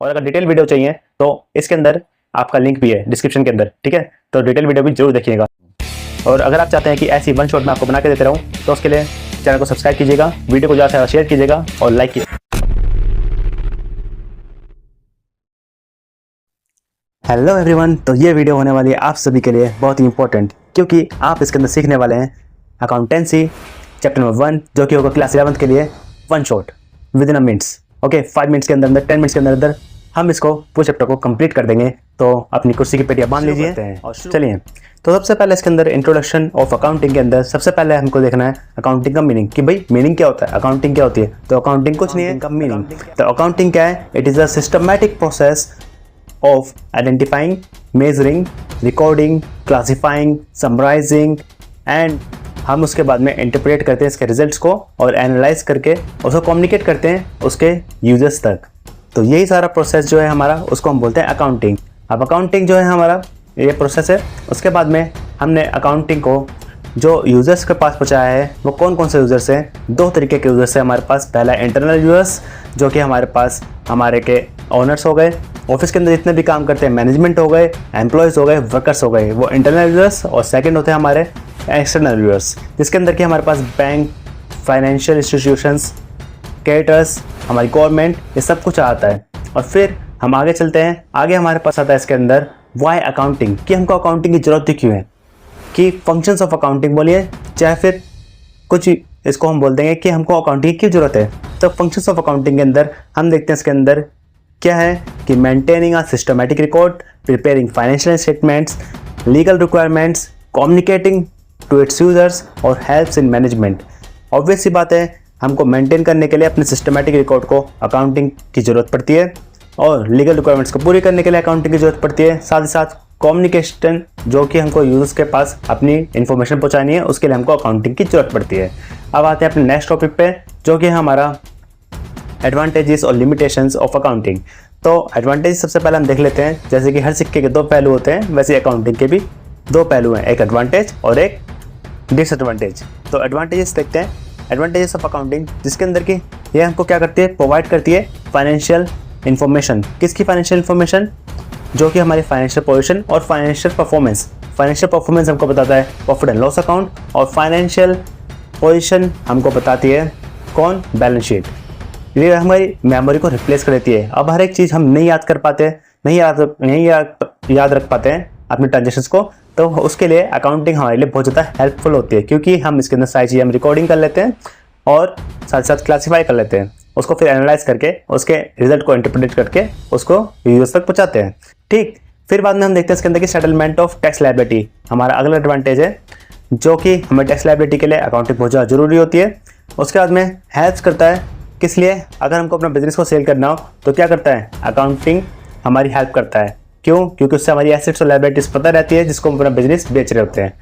और अगर detail video चाहिए तो इसके अंदर आपका लिंक भी है डिस्क्रिप्शन के अंदर, ठीक है। तो डिटेल वीडियो भी जरूर देखिएगा। और अगर आप चाहते हैं कि ऐसी वन शॉट में आपको बना के देते रहूँ तो उसके लिए चैनल को सब्सक्राइब कीजिएगा, वीडियो को ज़्यादा से ज़्यादा शेयर कीजिएगा और लाइक कीजिएगा। हेलो एवरीवन, तो ये वीडियो होने वाली है आप सभी के लिए बहुत ही इंपॉर्टेंट, क्योंकि आप इसके अंदर सीखने वाले हैं अकाउंटेंसी चैप्टर नंबर 1, जो कि होगा क्लास 11th के लिए one shot with in a minutes. Okay, 5 minutes के अंदर 10 मिनट्स के अंदर हम इसको पूरे चैप्टर को कंप्लीट कर देंगे। तो अपनी कुर्सी की पेटियां बांध लीजिए और चलिए। तो सबसे पहले इसके अंदर इंट्रोडक्शन ऑफ अकाउंटिंग के अंदर सबसे पहले हमको देखना है अकाउंटिंग का मीनिंग, कि भाई मीनिंग क्या होता है, अकाउंटिंग क्या होती है। तो अकाउंटिंग कुछ नहीं है, का मीनिंग। तो अकाउंटिंग क्या है? It is a systematic process of identifying, measuring, recording, classifying, summarizing and हम उसके बाद में इंटरप्रेट करते हैं इसके रिजल्ट्स को और एनालाइज करके उसको कम्युनिकेट करते हैं उसके यूजर्स तक। तो यही सारा प्रोसेस जो है हमारा, उसको हम बोलते हैं अकाउंटिंग। अब अकाउंटिंग जो है हमारा ये प्रोसेस है। उसके बाद में हमने अकाउंटिंग को जो यूज़र्स के पास पहुँचाया है वो कौन कौन से यूज़र्स हैं? 2 तरीके के यूज़र्स हैं हमारे पास। पहला इंटरनल यूज़र्स, जो कि हमारे पास हमारे के ओनर्स हो गए, ऑफिस के अंदर जितने भी काम करते हैं, मैनेजमेंट हो गए, एम्प्लॉयज़ हो गए, वर्कर्स हो गए, वो इंटरनल यूज़र्स। और सेकंड होते हैं हमारे एक्सटर्नल यूज़र्स, जिसके अंदर कि हमारे पास बैंक, फाइनेंशियल इंस्टीट्यूशंस, क्रेडिटर्स, हमारी गवर्नमेंट, ये सब कुछ आता है। और फिर हम आगे चलते हैं। आगे हमारे पास आता है इसके अंदर वाई अकाउंटिंग, कि हमको अकाउंटिंग की ज़रूरत क्यों है, कि फंक्शंस ऑफ अकाउंटिंग बोलिए, चाहे फिर कुछ इसको हम बोल देंगे कि हमको अकाउंटिंग की ज़रूरत है। तो फंक्शंस ऑफ अकाउंटिंग के अंदर हम देखते हैं इसके अंदर क्या है कि maintaining a systematic record, preparing financial statements, legal requirements, communicating to its users और हेल्प्स इन मैनेजमेंट। ऑब्वियस सी बात है, हमको मेंटेन करने के लिए अपने सिस्टमैटिक रिकॉर्ड को अकाउंटिंग की ज़रूरत पड़ती है और लीगल रिक्वायरमेंट्स को पूरी करने के लिए अकाउंटिंग की ज़रूरत पड़ती है। साथ ही साथ कम्युनिकेशन, जो कि हमको यूजर्स के पास अपनी इन्फॉर्मेशन पहुंचानी है, उसके लिए हमको अकाउंटिंग की ज़रूरत पड़ती है। अब आते हैं अपने नेक्स्ट टॉपिक पे, जो कि हमारा एडवांटेजेस और लिमिटेशंस ऑफ अकाउंटिंग। तो एडवांटेज सबसे पहले हम देख लेते हैं। जैसे कि हर सिक्के के 2 पहलू होते हैं, वैसे अकाउंटिंग के भी 2 पहलू हैं, एक एडवांटेज और एक डिसएडवांटेज। तो एडवांटेजेस देखते हैं। एडवांटेजेस ऑफ अकाउंटिंग, जिसके अंदर की ये हमको क्या करती है, प्रोवाइड करती है फाइनेंशियल इन्फॉर्मेशन। किसकी फाइनेंशियल इन्फॉर्मेशन? जो कि हमारी फाइनेंशियल पोजीशन और फाइनेंशियल परफॉर्मेंस। फाइनेंशियल परफॉर्मेंस हमको बताता है प्रॉफिट एंड लॉस अकाउंट, और फाइनेंशियल पोजीशन हमको बताती है कौन? Balance sheet. ये हमारी मेमोरी को रिप्लेस कर देती है। अब हर एक चीज़ हम नहीं याद कर पाते, नहीं याद रख पाते हैं अपने ट्रांजेक्शन्स को, तो उसके लिए अकाउंटिंग हमारे लिए बहुत ज़्यादा हेल्पफुल होती है, क्योंकि हम इसके अंदर सारी चीज़ें हम रिकॉर्डिंग कर लेते हैं और साथ साथ क्लासीफाई कर लेते हैं, उसको फिर एनालाइज करके उसके रिजल्ट को इंटरप्रेट करके उसको यूजर्स तक पहुँचाते हैं। ठीक, फिर बाद में हम देखते हैं इसके अंदर की सेटलमेंट ऑफ टैक्स लायबिलिटी, हमारा अगला एडवांटेज है, जो कि हमें टैक्स लायबिलिटी के लिए अकाउंटिंग बहुत ज़्यादा जरूरी होती है। उसके बाद में हेल्प करता है, किस लिए? अगर हमको अपना बिजनेस को सेल करना हो तो क्या करता है? अकाउंटिंग हमारी हेल्प करता है। क्यों? क्योंकि उससे हमारी एसेट्स और लायबिलिटीज पता रहती है, जिसको हम अपना बिजनेस बेच रहे होते हैं।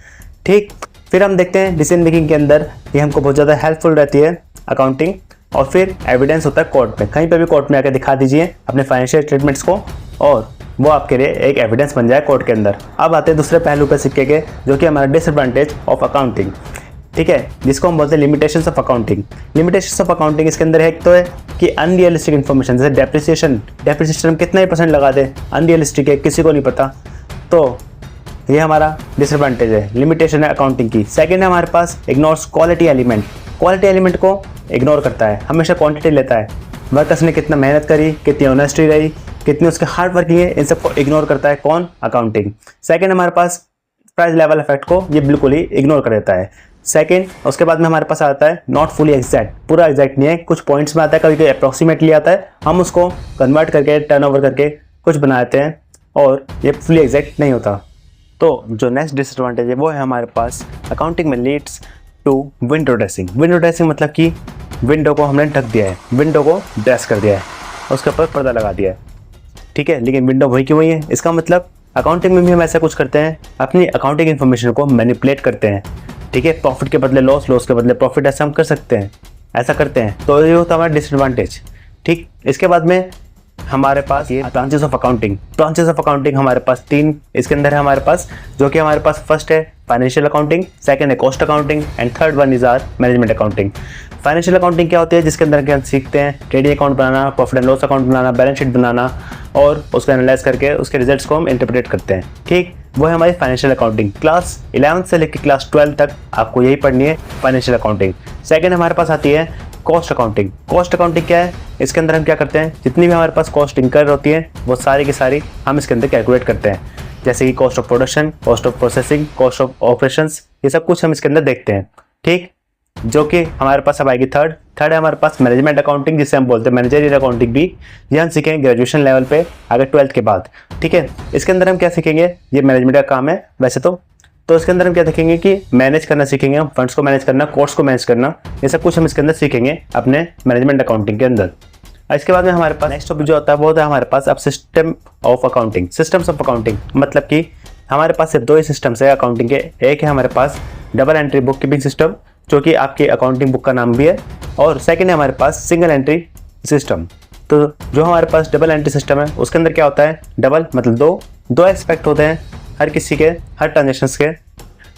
ठीक, फिर हम देखते हैं डिसीजन मेकिंग के अंदर ये हमको बहुत ज़्यादा हेल्पफुल रहती है अकाउंटिंग। और फिर एविडेंस होता है कोर्ट में, कहीं पर भी कोर्ट में आकर दिखा दीजिए अपने फाइनेंशियल स्टेटमेंट्स को और वो आपके लिए एक एविडेंस बन जाए कोर्ट के अंदर। अब आते हैं दूसरे पहलू पर सिक्के के, जो कि हमारा डिसएडवांटेज ऑफ अकाउंटिंग, ठीक है, जिसको हम बोलते हैं limitations of accounting. Limitations of accounting इसके अंदर एक तो है कि अनरियलिस्टिक इन्फॉर्मेशन, जैसे डेप्रिसिएशन हम कितना ही % लगा दें, अनरियलिस्टिक है, किसी को नहीं पता, तो ये हमारा डिसएडवांटेज है, लिमिटेशन है अकाउंटिंग की। सेकेंड है हमारे पास ignores quality element. Quality element को इग्नोर करता है, हमेशा क्वांटिटी लेता है, वर्कर्स ने कितना मेहनत करी, कितनी ऑनेस्टी रही, कितनी उसके हार्ड वर्किंग है, इन सबको इग्नोर करता है कौन? अकाउंटिंग। सेकेंड हमारे पास प्राइस लेवल इफेक्ट को ये बिल्कुल ही इग्नोर कर देता है। सेकेंड, उसके बाद में हमारे पास आता है नॉट फुली एग्जैक्ट, पूरा एग्जैक्ट नहीं है, कुछ पॉइंट्स में आता है, कभी कभी अप्रॉक्सीमेटली आता है, हम उसको कन्वर्ट करके टर्नओवर करके कुछ बनाते हैं और ये फुली एग्जैक्ट नहीं होता। तो जो नेक्स्ट डिसएडवांटेज है वो है हमारे पास अकाउंटिंग में leads to window dressing. Window dressing मतलब कि विंडो को हमने ढक दिया है, विंडो को ड्रेस कर दिया है, उसके ऊपर पर्दा लगा दिया है, ठीक है, लेकिन विंडो वही की वही है। इसका मतलब अकाउंटिंग में भी हम ऐसा कुछ करते हैं, अपनी अकाउंटिंग इन्फॉर्मेशन को मैनिपुलेट करते हैं, ठीक है, प्रॉफिट के बदले लॉस, लॉस के बदले प्रॉफिट, ऐसा हम कर सकते हैं, ऐसा करते हैं, तो ये होता है हमारा डिसएडवांटेज। ठीक, इसके बाद में हमारे पास ये branches of accounting. Branches of accounting हमारे पास 3 इसके अंदर है हमारे पास, जो कि हमारे पास फर्स्ट है फाइनेंशियल अकाउंटिंग, सेकंड है cost accounting and third one is are management accounting. Financial accounting क्या होती है? जिसके अंदर हम सीखते हैं ट्रेडिंग अकाउंट बनाना, प्रॉफिट एंड लॉस अकाउंट बनाना, बैलेंस शीट बनाना, और उसको एनालाइज करके उसके रिजल्ट्स को हम इंटरप्रेट करते हैं। ठीक, वो है हमारी फाइनेंशियल अकाउंटिंग। क्लास 11 से लेकर क्लास 12 तक आपको यही पढ़नी है, फाइनेंशियल अकाउंटिंग। सेकंड हमारे पास आती है कॉस्ट अकाउंटिंग। कॉस्ट अकाउंटिंग क्या है? इसके अंदर हम क्या करते हैं, जितनी भी हमारे पास कॉस्ट इनकर होती है वो सारी की सारी हम इसके अंदर कैलकुलेट करते हैं, जैसे कि cost of production, cost of processing, cost of operations, ये सब कुछ हम इसके अंदर देखते हैं। ठीक, जो कि हमारे पास अब आएगी थर्ड है हमारे पास मैनेजमेंट अकाउंटिंग, जिसे हम बोलते हैं मैनेजरियल अकाउंटिंग भी। ये हम सीखेंगे ग्रेजुएशन लेवल पे अगर 12th के बाद। ठीक है, इसके अंदर हम क्या सीखेंगे, ये मैनेजमेंट का काम है वैसे तो इसके अंदर हम क्या देखेंगे कि मैनेज करना सीखेंगे, हम फंड्स को मैनेज करना, कोर्स को मैनेज करना, ये सब कुछ हम इसके अंदर सीखेंगे अपने मैनेजमेंट अकाउंटिंग के अंदर। इसके बाद में हमारे पास नेक्स्ट टॉपिक जो होता है वो होता है हमारे पास अब system of accounting. Systems of accounting मतलब कि हमारे पास सिर्फ 2 ही सिस्टम्स है अकाउंटिंग के। एक है हमारे पास double entry bookkeeping system, जो कि आपकी अकाउंटिंग बुक का नाम भी है, और सेकंड है हमारे पास सिंगल एंट्री सिस्टम। तो जो हमारे पास डबल एंट्री सिस्टम है उसके अंदर क्या होता है, डबल मतलब दो एस्पेक्ट होते हैं हर किसी के, हर ट्रांजेक्शंस के,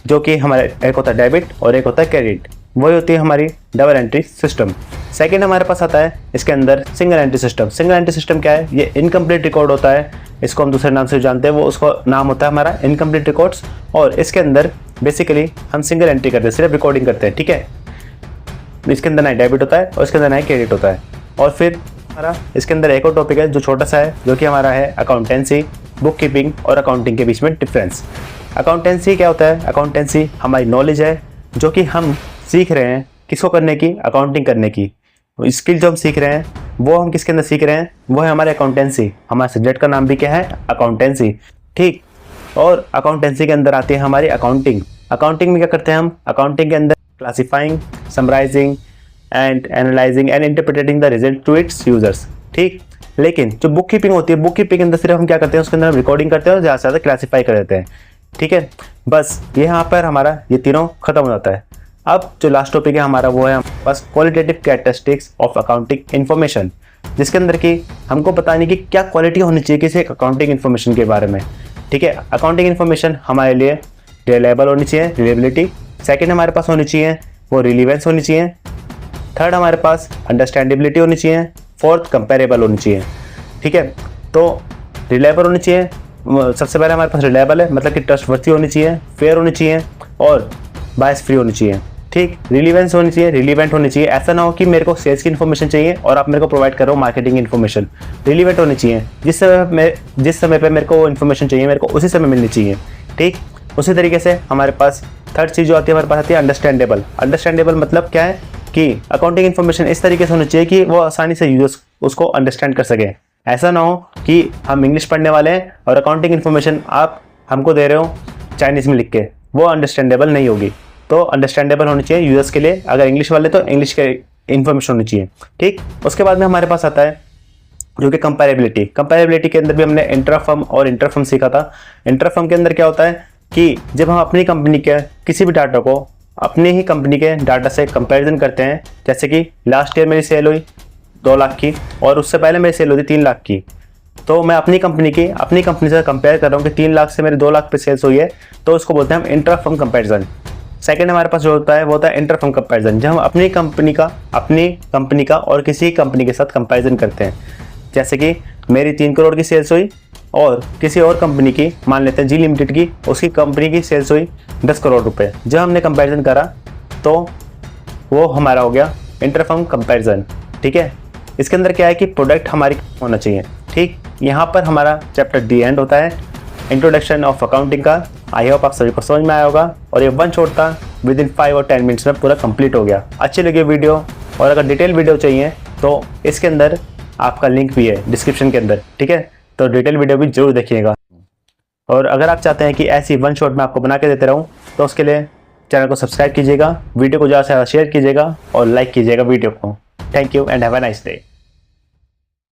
जो कि हमारे एक होता है डेबिट और एक होता है क्रेडिट। वही होती है हमारी डबल एंट्री सिस्टम। सेकंड हमारे पास आता है इसके अंदर single entry system. Single entry system क्या है, ये इनकम्प्लीट रिकॉर्ड होता है, इसको हम दूसरे नाम से जानते हैं, वो उसका नाम होता है हमारा इनकम्प्लीट रिकॉर्ड्स। और इसके अंदर बेसिकली हम सिंगल एंट्री करते हैं, सिर्फ रिकॉर्डिंग करते हैं। ठीक है, इसके अंदर ना डेबिट होता है और इसके अंदर ना क्रेडिट होता है। और फिर हमारा इसके अंदर एक और टॉपिक है जो छोटा सा है, जो कि हमारा है अकाउंटेंसी, बुक कीपिंग और अकाउंटिंग के बीच में डिफरेंस। अकाउंटेंसी क्या होता है, अकाउंटेंसी हमारी नॉलेज है जो कि हम सीख रहे हैं किसको करने की, अकाउंटिंग करने की। स्किल जो हम सीख रहे हैं वो हम किसके अंदर सीख रहे हैं, वो है हमारे अकाउंटेंसी। हमारे सब्जेक्ट का नाम भी क्या है, अकाउंटेंसी। ठीक, और अकाउंटेंसी के अंदर आती है हमारी अकाउंटिंग। अकाउंटिंग में क्या करते हैं हम, अकाउंटिंग के अंदर classifying, summarising and analysing and interpreting the result to its users. ठीक, लेकिन जो बुक कीपिंग होती है, बुक कीपिंग के अंदर सिर्फ हम क्या करते हैं, उसके अंदर हम रिकॉर्डिंग करते हैं और ज़्यादा से ज़्यादा क्लासीफाई कर देते हैं। ठीक है, बस यहाँ पर हमारा ये तीनों खत्म हो जाता है। अब जो लास्ट टॉपिक है हमारा वो है बस qualitative characteristics of accounting information, जिसके अंदर की हमको बताने की क्या क्वालिटी होनी चाहिए किसी अकाउंटिंग इन्फॉर्मेशन के बारे में। ठीक है, अकाउंटिंग इन्फॉर्मेशन हमारे लिए रिलायबल होनी चाहिए, रिलेबिलिटी। सेकंड हमारे पास होनी चाहिए वो रिलीवेंस होनी चाहिए। थर्ड हमारे पास अंडरस्टैंडेबिलिटी होनी चाहिए। फोर्थ कंपेरेबल होनी चाहिए। ठीक है, तो रिलायबल होनी चाहिए, सबसे पहले हमारे पास रिलायबल है मतलब कि ट्रस्टवर्थी होनी चाहिए, फेयर होनी चाहिए और बायस फ्री होनी चाहिए। ठीक, रिलीवेंस होनी चाहिए, रिलीवेंट होनी चाहिए। ऐसा ना हो कि मेरे को सेल्स की इन्फॉर्मेशन चाहिए और आप मेरे को प्रोवाइड कर रहे हो मार्केटिंग इन्फॉर्मेशन। रिलीवेंट होनी चाहिए, जिस समय पे मेरे को वो इन्फॉर्मेशन चाहिए मेरे को उसी समय मिलनी चाहिए। ठीक, उसी तरीके से हमारे पास थर्ड चीज़ जो आती है हमारे पास आती है अंडरस्टैंडेबल। अंडरस्टैंडेबल मतलब क्या है कि अकाउंटिंग इन्फॉर्मेशन इस तरीके से होनी चाहिए कि वो आसानी से यूजर्स उसको अंडरस्टैंड कर सके। ऐसा ना हो कि हम इंग्लिश पढ़ने वाले हैं और अकाउंटिंग इन्फॉर्मेशन आप हमको दे रहे हो चाइनीज़ में लिख के, वो अंडरस्टैंडेबल नहीं होगी। तो अंडरस्टैंडेबल होनी चाहिए यूजर्स के लिए, अगर इंग्लिश वाले तो इंग्लिश के इन्फॉर्मेशन होनी चाहिए। ठीक, उसके बाद में हमारे पास आता है जो कि कंपैरेबिलिटी। कंपैरेबिलिटी के अंदर भी हमने इंट्राफर्म और इंटरफर्म सीखा था। इंटरफर्म के अंदर क्या होता है कि जब हम अपनी कंपनी के किसी भी डाटा को अपनी ही कंपनी के डाटा से कंपैरिजन करते हैं, जैसे कि लास्ट ईयर मेरी सेल हुई 2 लाख की और उससे पहले मेरी सेल हुई 3 लाख की, तो मैं अपनी कंपनी से कंपेयर कर रहा हूँ कि 3 लाख से मेरी 2 लाख पे सेल्स हुई है, तो उसको बोलते हैं हम इंट्राफर्म कंपैरिजन। सेकंड हमारे पास जो होता है वो होता है इंटरफर्म कंपैरिजन, जब हम अपनी कंपनी का और किसी कंपनी के साथ कंपैरिजन करते हैं। जैसे कि मेरी 3 करोड़ की सेल्स हुई और किसी और कंपनी की, मान लेते हैं जी लिमिटेड की, उसकी कंपनी की सेल्स हुई 10 करोड़ रुपए। जब हमने कंपैरिजन करा तो वो हमारा हो गया इंटरफर्म कंपैरिजन। ठीक है, इसके अंदर क्या है कि प्रोडक्ट हमारी होना चाहिए। ठीक, यहाँ पर हमारा चैप्टर डी एंड होता है इंट्रोडक्शन ऑफ अकाउंटिंग का। आई होप आप सभी को समझ में आया होगा और ये 1 शॉट था, विद इन 5 और 10 मिनट्स में पूरा कंप्लीट हो गया। अच्छी लगी वीडियो और अगर डिटेल वीडियो चाहिए तो इसके अंदर आपका लिंक भी है डिस्क्रिप्शन के अंदर। ठीक है, तो डिटेल वीडियो भी जरूर देखिएगा। और अगर आप चाहते हैं कि ऐसी 1 शॉट में आपको बना के देते रहूँ तो उसके लिए चैनल को सब्सक्राइब कीजिएगा, वीडियो को ज़्यादा से ज़्यादा शेयर कीजिएगा और लाइक कीजिएगा वीडियो को। Thank you and have a nice day.